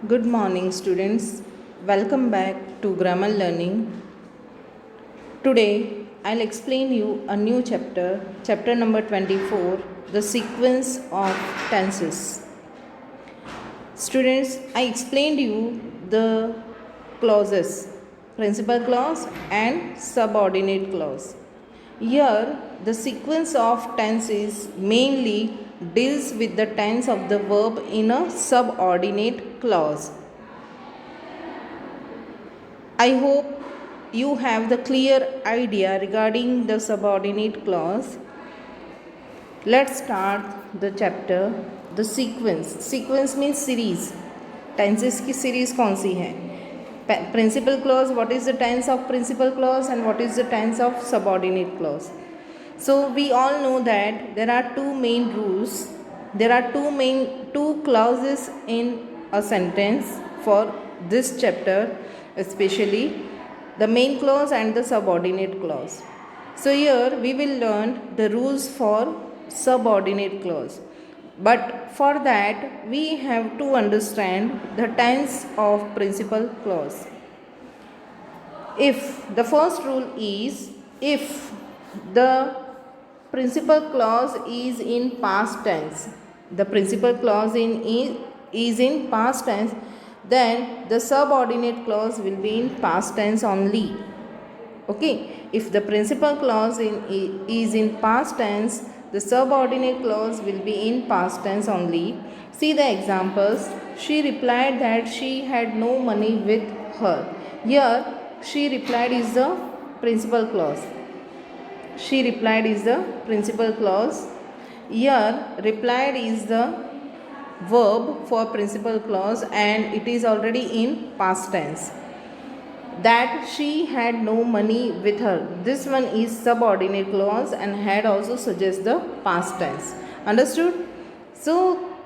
Good morning, students. Welcome back to Grammar Learning. Today, I'll explain you a new chapter, chapter number 24, the sequence of tenses. Students, I explained you the clauses, principal clause and subordinate clause. Here, the sequence of tenses mainly deals with the tense of the verb in a subordinate clause. I hope you have the clear idea regarding the subordinate clause. Let's start the chapter. The sequence. Sequence means series. Tenses की series कौन सी है? Principal clause. What is the tense of principal clause and what is the tense of subordinate clause? So we all know that there are two main rules. There are two clauses in a sentence for this chapter, especially the main clause and the subordinate clause. So here we will learn the rules for subordinate clause. But for that we have to understand the tense of principal clause. If the first rule is, if the principal clause is in past tense, the principal clause is in past tense, then the subordinate clause will be in past tense only. Okay, if the principal clause is in past tense, the subordinate clause will be in past tense only. See the examples. She replied that she had no money with her. Here, she replied is the principal clause. She replied is the principal clause. Here, replied is the verb for principal clause and it is already in past tense. That she had no money with her. This one is subordinate clause and had also suggests the past tense. Understood? So,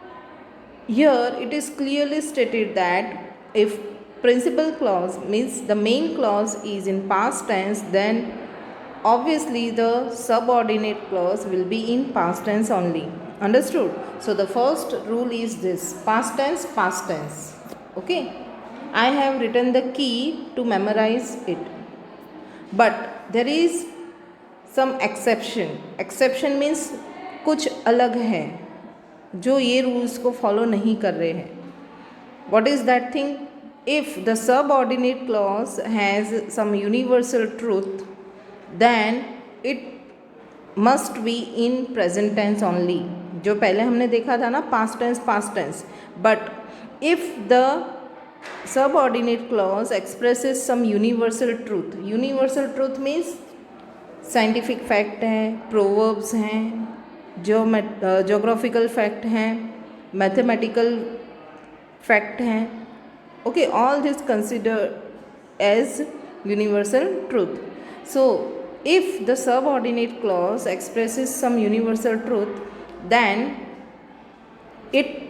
here it is clearly stated that if principal clause means the main clause is in past tense, then obviously the subordinate clause will be in past tense only. Understood? So the first rule is this: past tense, past tense. Okay, I have written the key to memorize it, but there is some exception. Exception means कुछ अलग है जो ये rules को follow नहीं कर रहे हैं. What is that thing? If the subordinate clause has some universal truth, then it must be in present tense only. जो पहले हमने देखा था ना, past tense. But if the subordinate clause expresses some universal truth means scientific fact है, proverbs हैं, geographical fact हैं, mathematical fact हैं. Okay, all this considered as universal truth. So if the subordinate clause expresses some universal truth, then it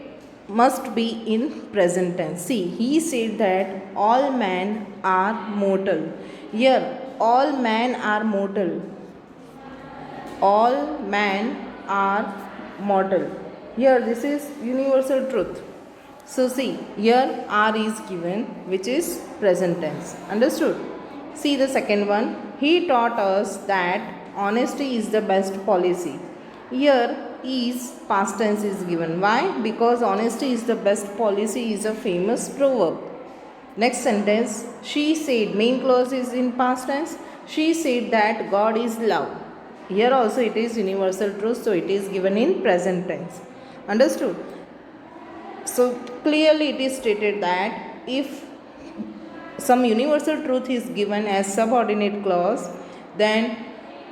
must be in present tense. See, he said that all men are mortal. Here, all men are mortal. All men are mortal. Here, this is universal truth. So see, here are is given, which is present tense. Understood? See the second one. He taught us that honesty is the best policy. Here is past tense is given. Why? Because honesty is the best policy is a famous proverb. Next sentence. She said, main clause is in past tense. She said that God is love. Here also it is universal truth, so it is given in present tense. Understood? So clearly it is stated that if some universal truth is given as subordinate clause, then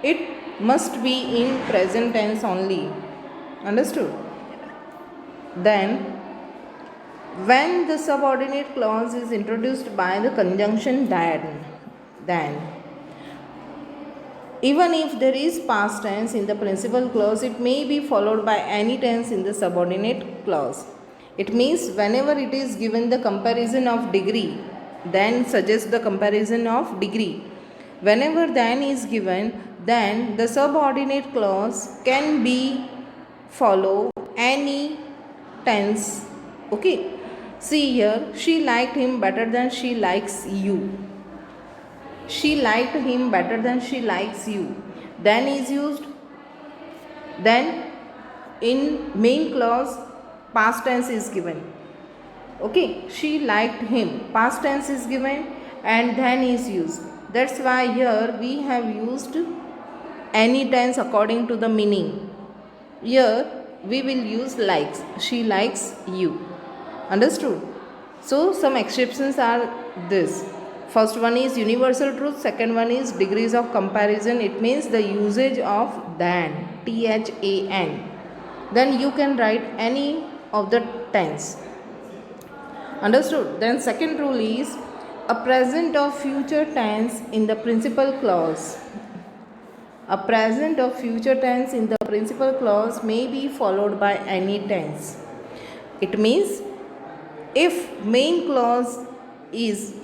it must be in present tense only. Understood? Then when the subordinate clause is introduced by the conjunction then even if there is past tense in the principal clause, it may be followed by any tense in the subordinate clause. It means whenever it is given the comparison of degree, then suggests the comparison of degree. Whenever then is given, then the subordinate clause can be follow any tense. Okay. See here, she liked him better than she likes you. She liked him better than she likes you. Then is used. Then in main clause past tense is given. Okay, she liked him, past tense is given and then is used. That's why here we have used any tense according to the meaning. Here we will use likes. She likes you. Understood? So some exceptions are this. First one is universal truth, second one is degrees of comparison. It means the usage of than, THAN. Then you can write any of the tense. Understood? Then second rule is a present or future tense in the principal clause. A present or future tense in the principal clause may be followed by any tense. It means if main clause is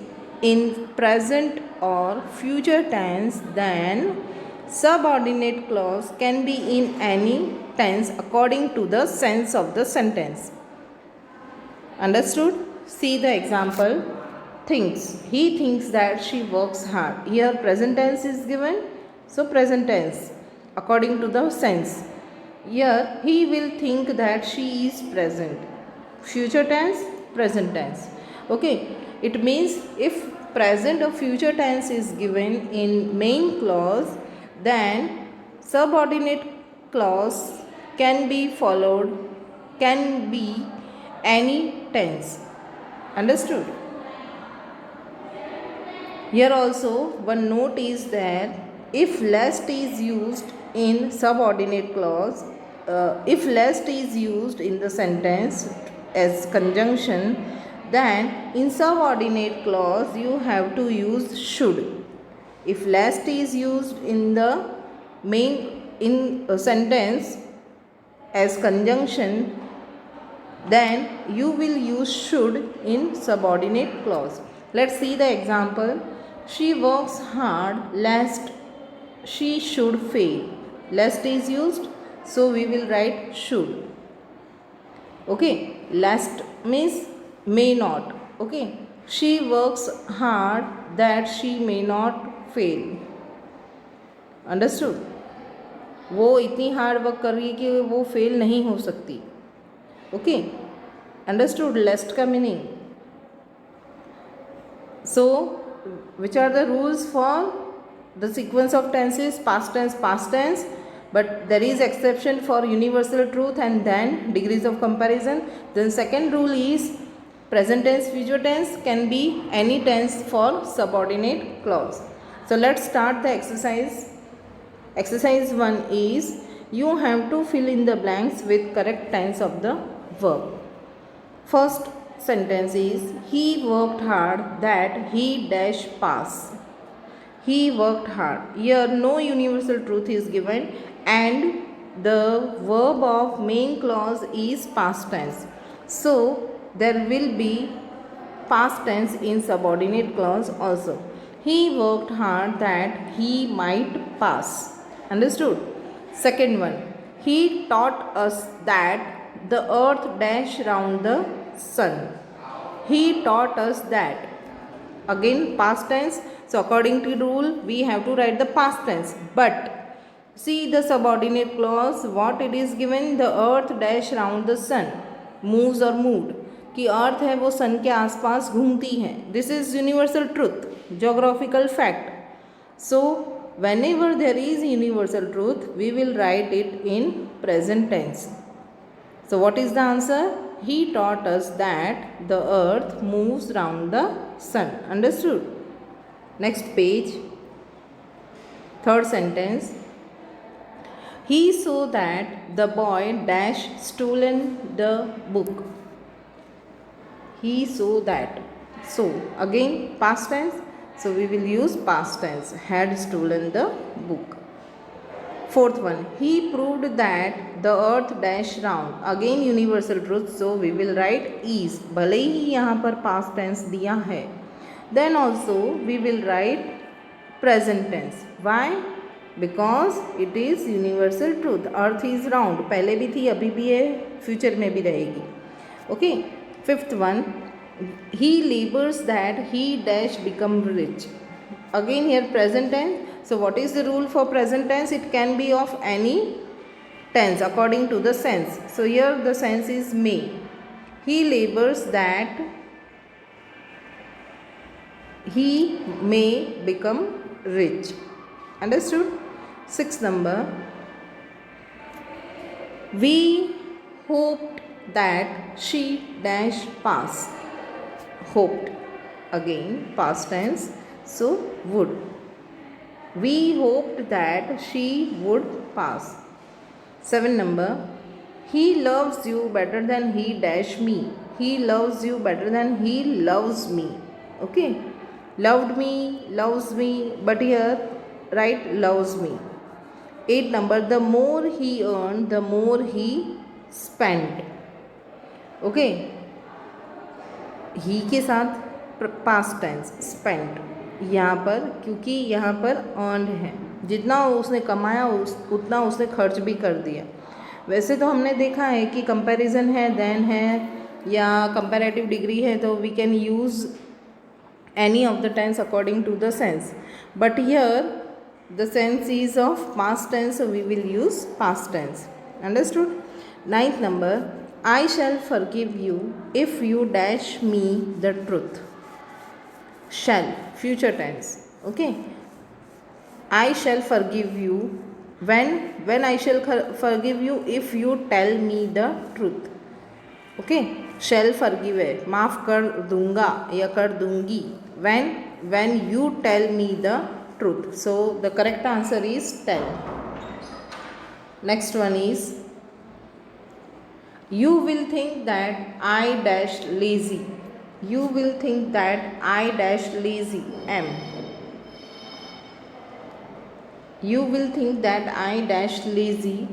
in present or future tense, then subordinate clause can be in any tense according to the sense of the sentence. Understood? See the example. Thinks. He thinks that she works hard. Here present tense is given. So present tense according to the sense. Here he will think that she is present. Future tense, present tense. Okay. It means if present or future tense is given in main clause, then subordinate clause can be followed, can be any tense. Understood? Here also one note is that if lest is used in subordinate clause, if lest is used in the sentence as conjunction, then in subordinate clause you have to use should. If lest is used in the main sentence as conjunction, then you will use should in subordinate clause. Let's see the example. She works hard lest she should fail. Lest is used, so we will write should. Okay, lest means may not. Okay, she works hard that she may not fail. Understood? वो इतनी hard work कर रही है कि वो fail नहीं हो सकती. Okay, understood lest का meaning. So which are the rules for the sequence of tenses? Past tense, but there is exception for universal truth and then degrees of comparison. Then second rule is present tense, future tense can be any tense for subordinate clause. So let's start the exercise. Exercise 1 is you have to fill in the blanks with correct tense of the verb. First sentence is he worked hard that he dash pass. He worked hard. Here no universal truth is given and the verb of main clause is past tense. So there will be past tense in subordinate clause also. He worked hard that he might pass. Understood? Second one, he taught us that the earth dash round the sun. He taught us that. Again past tense. So according to rule we have to write the past tense. But see the subordinate clause, what it is given, the earth dash round the sun, moves or moved, कि अर्थ है वो सन के आसपास घूमती है. This is universal truth, geographical fact. So whenever there is universal truth we will write it in present tense. So what is the answer? He taught us that the earth moves round the sun. Understood? Next page, third sentence. He saw that the boy dash stolen the book. He saw that. So again past tense. So we will use past tense, had stolen the book. Fourth one, he proved that the earth dash round. Again universal truth, so we will write is. भले ही यहाँ पर past tense दिया है. Then also we will write present tense. Why? Because it is universal truth. Earth is round. पहले भी थी, अभी भी है, future में भी रहेगी. Okay. Fifth one, he labors that he dash become rich. Again here present tense. So what is the rule for present tense? It can be of any tense according to the sense. So here the sense is may. He labors that he may become rich. Understood? Sixth number, we hoped that she dash pass. Hoped, again past tense, so would. We hoped that she would pass. 7 number, he loves you better than he dash me. He loves you better than he loves me. Okay, loved me, loves me, but here write loves me. 8 number, the more he earned, the more he spent. Okay, ही के साथ past tense spent यहाँ पर, क्योंकि यहाँ पर earned है, जितना उसने कमाया उतना उसने खर्च भी कर दिया। वैसे तो हमने देखा है कि कंपैरिजन है, देन है या कंपैरेटिव डिग्री है, तो we can use any of the tense according to the sense, but here the sense is of past tense, so we will use past tense. Understood? 9th number, I shall forgive you if you dash me the truth. Shall, future tense. Okay, I shall forgive you when I shall forgive you if you tell me the truth. Okay, shall forgive है, माफ़ कर दूंगा या कर दूंगी, when you tell me the truth. So the correct answer is tell. Next one is, you will think that I dash lazy. You will think that I dash lazy am. You will think that I dash lazy,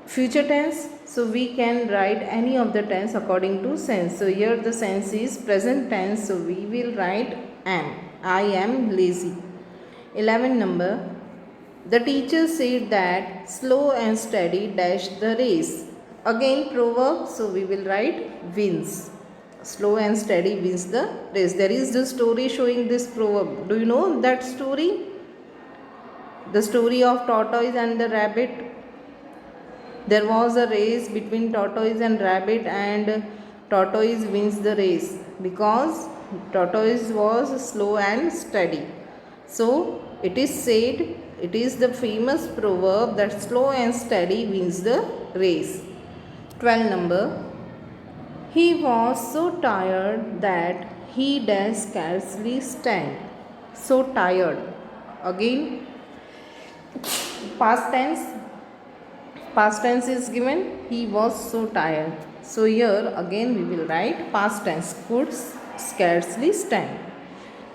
future tense, so we can write any of the tense according to sense. So here the sense is present tense, so we will write am. I am lazy. 11 number, the teacher said that slow and steady dash the race. Again proverb, so we will write wins. Slow and steady wins the race. There is the story showing this proverb. Do you know that story? The story of tortoise and the rabbit. There was a race between tortoise and rabbit, and tortoise wins the race because tortoise was slow and steady. So it is said, it is the famous proverb that slow and steady wins the race. 12 number, he was so tired that he dared scarcely stand. So tired, again past tense is given, he was so tired. So here again we will write past tense, could scarcely stand.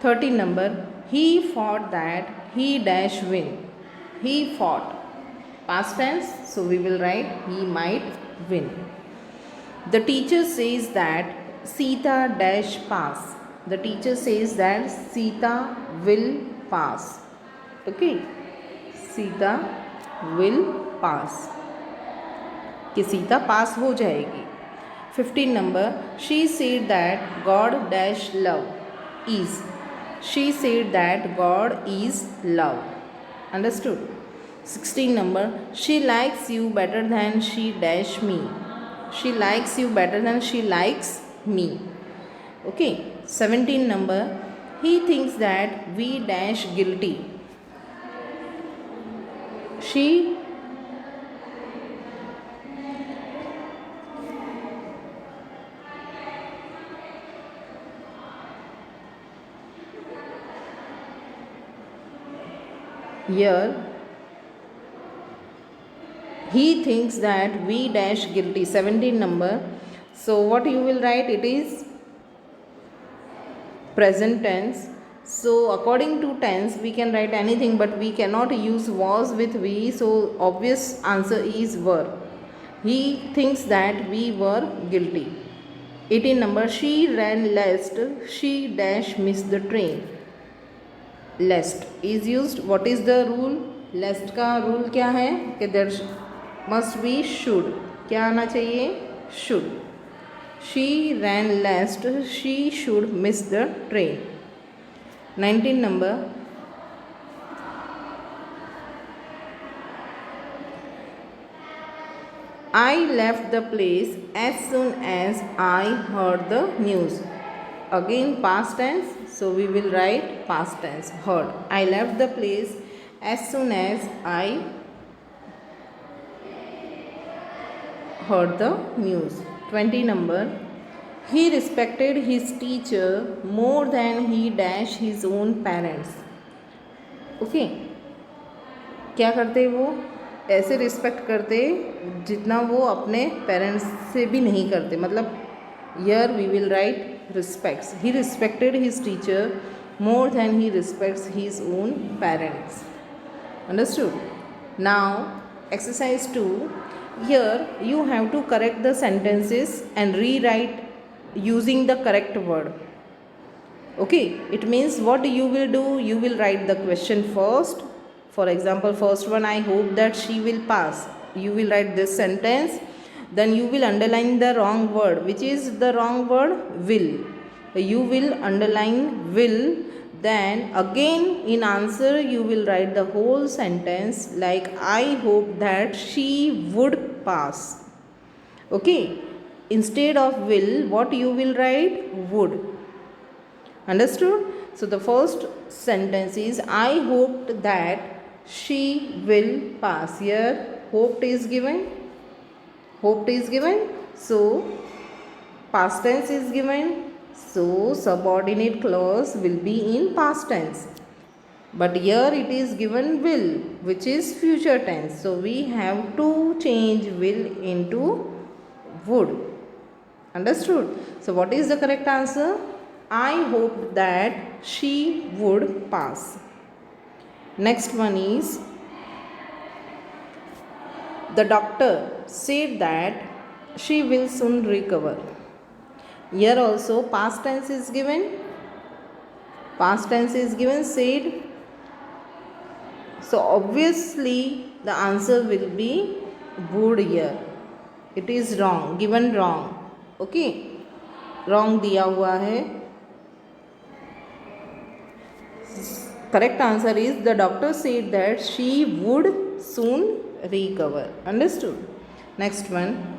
13 number, he fought that he dash win. He fought, past tense, so we will write he might win. The teacher says that Sita dash pass. The teacher says that Sita will pass. Okay, Sita will pass, कि सीता पास हो जाएगी. 15 number, she said that God dash love is. She said that God is love. Understood? 16 number, she likes you better than she dash me. She likes you better than she likes me. Okay. 17 number, he thinks that we dash guilty. She here he thinks that we dash guilty. 17 number, so what you will write, it is present tense. So according to tense we can write anything, but we cannot use was with we, so obvious answer is were. He thinks that we were guilty. 18 number, she ran lest she dash miss the train. Lest is used. What is the rule? Lest का rule क्या है कि there must be should. क्या आना चाहिए? Should. She ran lest she should miss the train. 19 number. I left the place as soon as I heard the news. Again past tense, so we will write past tense, heard. I left the place as soon as I heard the news. 20 number. He respected his teacher more than he dash his own parents. Okay क्या करते वो? ऐसे respect करते जितना वो अपने parents से भी नहीं करते. मतलब here we will write respects. He respected his teacher more than he respects his own parents. Understood? Now exercise 2. Here you have to correct the sentences and rewrite using the correct word. Okay, it means what you will do, you will write the question first. For example, first one, I hope that she will pass. You will write this sentence, then you will underline the wrong word. Which is the wrong word? Will. You will underline will. Then again in answer you will write the whole sentence like I hope that she would pass. Okay, instead of will, what you will write? Would. Understood? So the first sentence is I hoped that she will pass. Here hoped is given. Hoped is given. So past tense is given. So subordinate clause will be in past tense. But here it is given will, which is future tense. So we have to change will into would. Understood? So what is the correct answer? I hoped that she would pass. Next one is the doctor said that she will soon recover. Here also past tense is given. Past tense is given, said. So obviously the answer will be would here. It is wrong, given wrong. Okay, wrong दिया हुआ है. Correct answer is the doctor said that she would soon recover. Understood? Next one.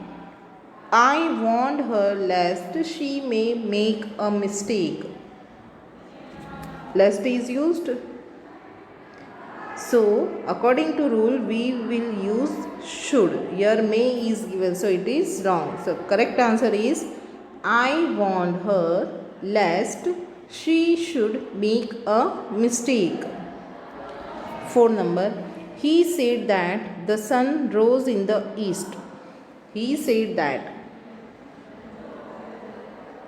I warned her lest she may make a mistake. Lest is used. So according to rule we will use should. Here may is given, so it is wrong. So correct answer is I warned her lest she should make a mistake. 4 number. He said that the sun rose in the east. He said that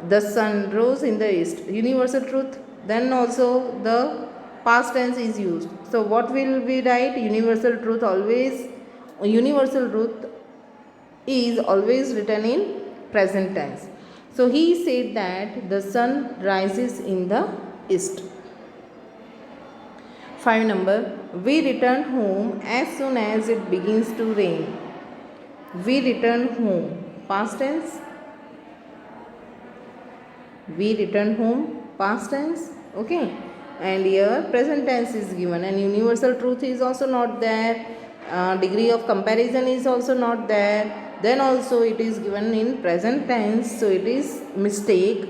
the sun rose in the east. Universal truth. Then also the past tense is used. So what will we write? Universal truth always. Universal truth is always written in present tense. So he said that the sun rises in the east. 5 number. We return home as soon as it begins to rain. We return home. Past tense. We return home. Past tense. Okay. And here present tense is given and universal truth is also not there. Degree of comparison is also not there. Then also it is given in present tense, so it is mistake.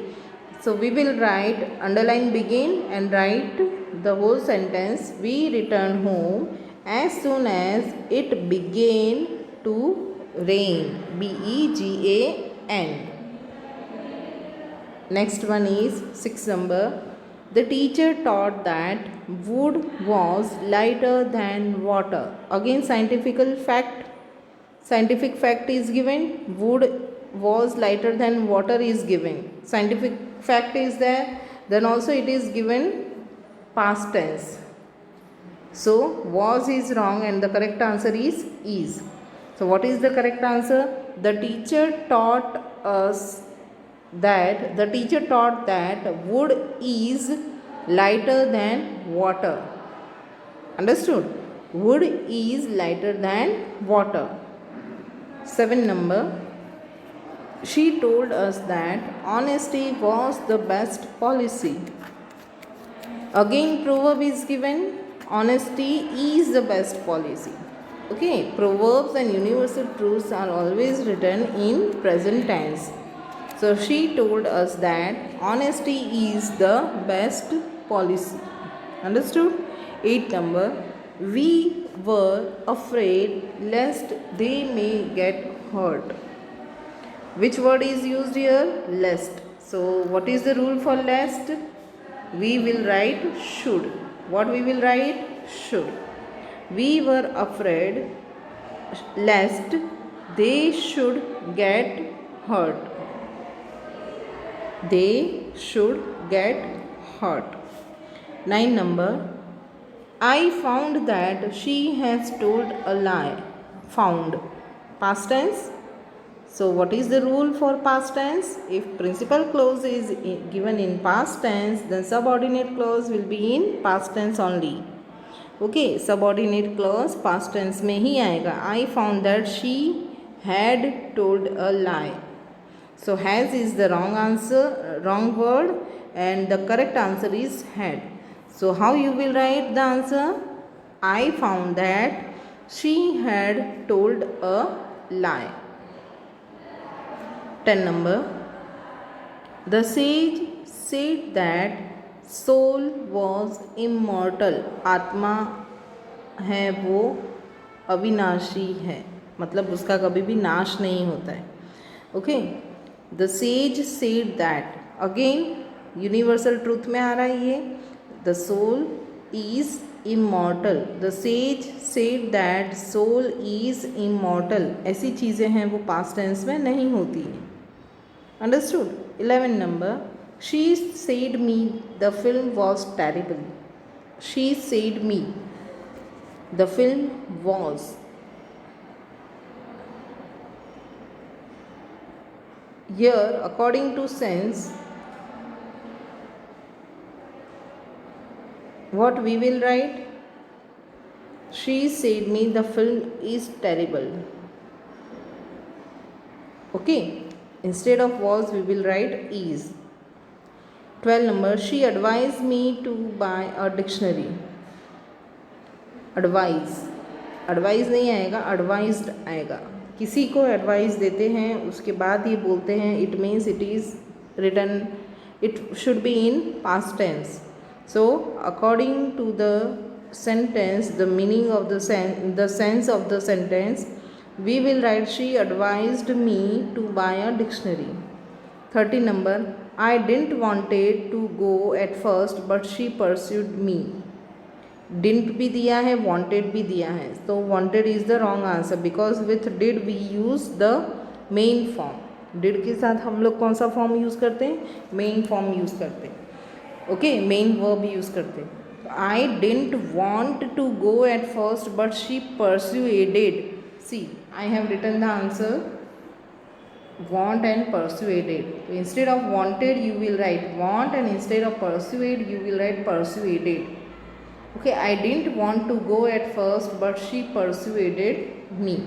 So we will write underline begin and write the whole sentence. We return home as soon as it began to rain. BEGAN. Next one is 6 number. The teacher taught that wood was lighter than water. Again scientific fact. Scientific fact is given. Wood was lighter than water is given. Scientific fact is there. Then also it is given past tense. So was is wrong and the correct answer is. So what is the correct answer? The teacher taught that wood is lighter than water. Understood? Wood is lighter than water. 7 number. She told us that honesty was the best policy. Again, proverb is given. Honesty is the best policy. Okay, proverbs and universal truths are always written in present tense. So she told us that honesty is the best policy. Understood? 8 number. We were afraid lest they may get hurt. Which word is used here? Lest. So what is the rule for lest? We will write should. What we will write? Should. We were afraid lest they should get hurt. They should get hurt. 9 number. I found that she has told a lie. Found. Past tense. So what is the rule for past tense? If principal clause is given in past tense, then subordinate clause will be in past tense only. Okay, subordinate clause past tense में ही आएगा. I found that she had told a lie. So has is the wrong answer, wrong word, and the correct answer is had. So how you will write the answer? I found that she had told a lie. 10 number. The sage said that soul was immortal. आत्मा है वो अविनाशी है, मतलब उसका कभी भी नाश नहीं होता है. Okay, the sage said that. Again universal truth में आ रहा है ये. The soul is immortal. The sage said that soul is immortal. ऐसी चीज़ें हैं वो पास्ट टेंस में नहीं होती हैं. Understood. 11 number. She said me the film was terrible. She said me the film was. Here, according to sense, what we will write? She said me the film is terrible. Okay, instead of was we will write is. 12 number. She advised me to buy a dictionary. Advise. Advise नहीं आएगा, advised आएगा. किसी को advice देते हैं उसके बाद ये बोलते हैं it means it is written, it should be in past tense. So according to the sentence, the meaning of the sense of the sentence, we will write she advised me to buy a dictionary. 30 number. I didn't wanted to go at first but she persuaded me. Didn't भी दिया है, wanted भी दिया है. तो wanted is the wrong answer because with did we use the main form. Did के साथ हम लोग कौन सा फॉर्म यूज़ करते हैं? मेन फॉर्म यूज़ करते हैं. ओके, मेन वर्ब यूज़ करते हैं. I didn't want to go at first but she persuaded. See, I have written the answer want and persuaded. So instead of wanted you will write want, and instead of persuade you will write persuaded. Okay, I didn't want to go at first but she persuaded me.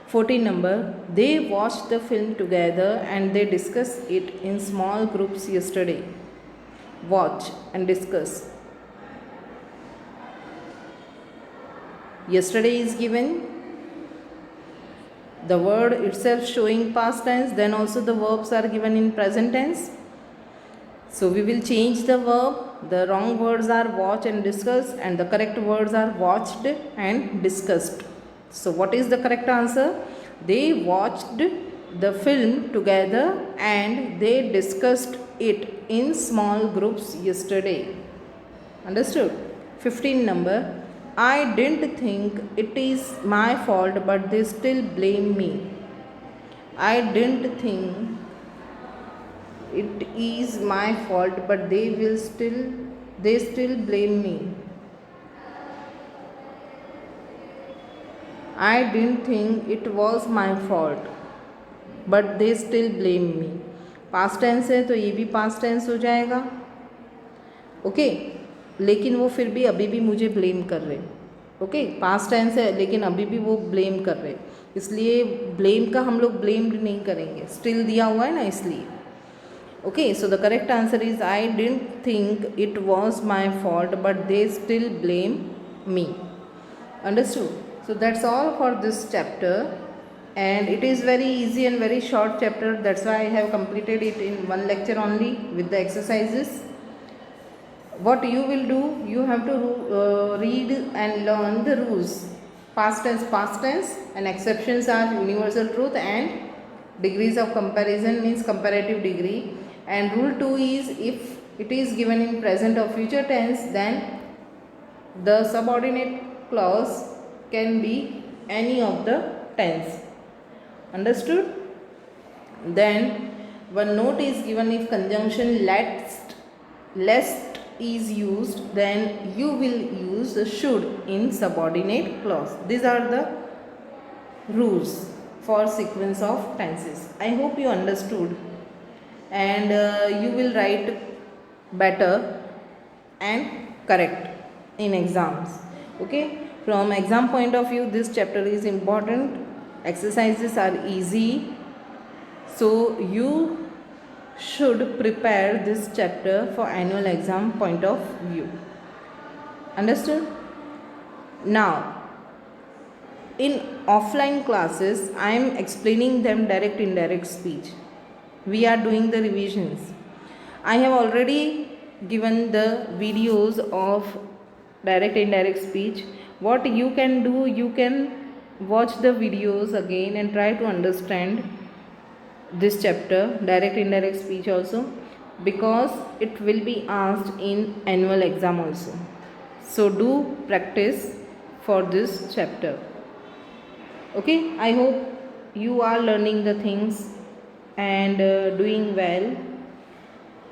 14 number. They watched the film together and they discussed it in small groups yesterday. Watch and discuss. Yesterday is given. The word itself showing past tense, then also the verbs are given in present tense. So we will change the verb. The wrong words are watch and discuss, and the correct words are watched and discussed. So what is the correct answer? They watched the film together and they discussed it in small groups yesterday. Understood? 15 number. I didn't think it is my fault but they still blame me. I didn't think it is my fault but they still blame me. I didn't think it was my fault but they still blame me. Past tense है तो ये भी past tense हो जाएगा. Okay, लेकिन वो फिर भी अभी भी मुझे ब्लेम कर रहे. ओके, पास्ट टेंस है लेकिन अभी भी वो ब्लेम कर रहे. इसलिए ब्लेम का हम लोग ब्लेम्ड नहीं करेंगे, स्टिल दिया हुआ है ना इसलिए. Okay, so the correct answer is I didn't think it was my fault, but they still blame me. Understood? So that's all for this chapter, and it is very easy and very short chapter. That's why I have completed it in one lecture only with the exercises. What you will do, you have to read and learn the rules. Past tense, and exceptions are universal truth and degrees of comparison means comparative degree. And rule 2 is if it is given in present or future tense, then the subordinate clause can be any of the tense. Understood? Then one note is given, if conjunction lest is used, then you will use should in subordinate clause. These are the rules for sequence of tenses. I hope you understood, and you will write better and correct in exams. Okay, from exam point of view, this chapter is important. Exercises are easy, so you should prepare this chapter for annual exam point of view. Understood? Now, in offline classes, I am explaining them direct indirect speech. We are doing the revisions. I have already given the videos of direct indirect speech. What you can do, you can watch the videos again and try to understand this chapter, direct indirect speech also, because it will be asked in annual exam also. So do practice for this chapter. Okay, I hope you are learning the things and doing well.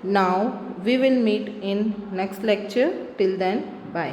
Now we will meet in next lecture. Till then, bye.